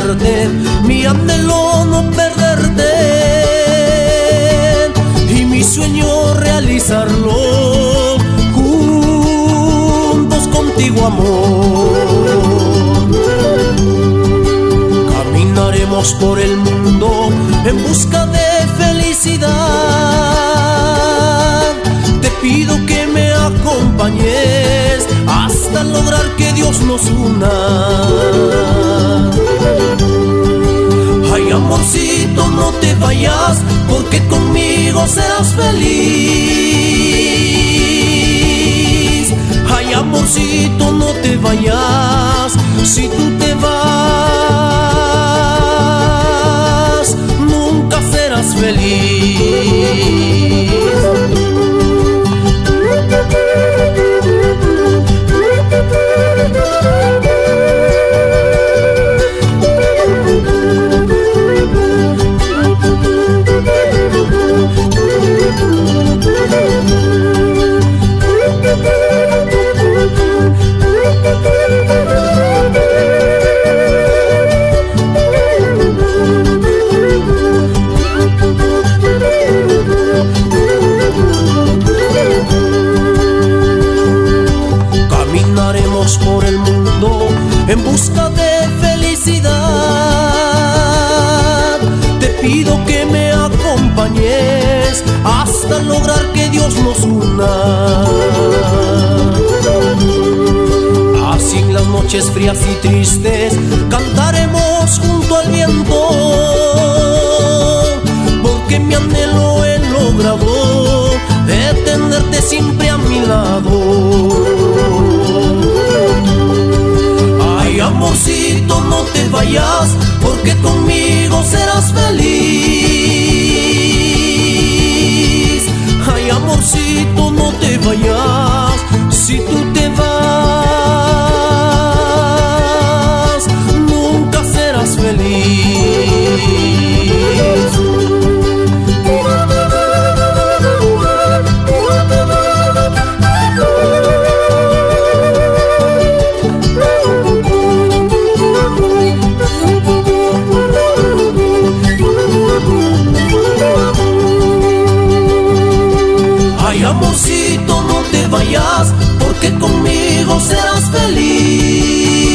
tenerte, mi anhelo no perderte y mi sueño realizarlo juntos contigo, amor. Caminaremos por el mundo en busca de felicidad. Te pido que me acompañes hasta lograr que Dios nos una. Ay, amorcito, no te vayas, porque conmigo serás feliz. Ay, amorcito, no te vayas, si tú te vas, nunca serás feliz. Caminaremos por el mundo en busca de felicidad. Te pido que me acompañes hasta lograr que Dios nos una. Así en las noches frías y tristes cantaremos junto al viento, porque mi anhelo he logrado de tenerte siempre a mi lado. Ay, amorcito, no te vayas, porque conmigo serás feliz. Ay, amorcito, no te vayas, si tú te vas, nunca serás feliz. Ay, amorcito, no te vayas, porque conmigo serás feliz.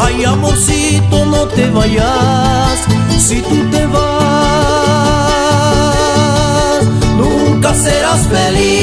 Ay, amorcito, no te vayas, si tú te vas, nunca serás feliz.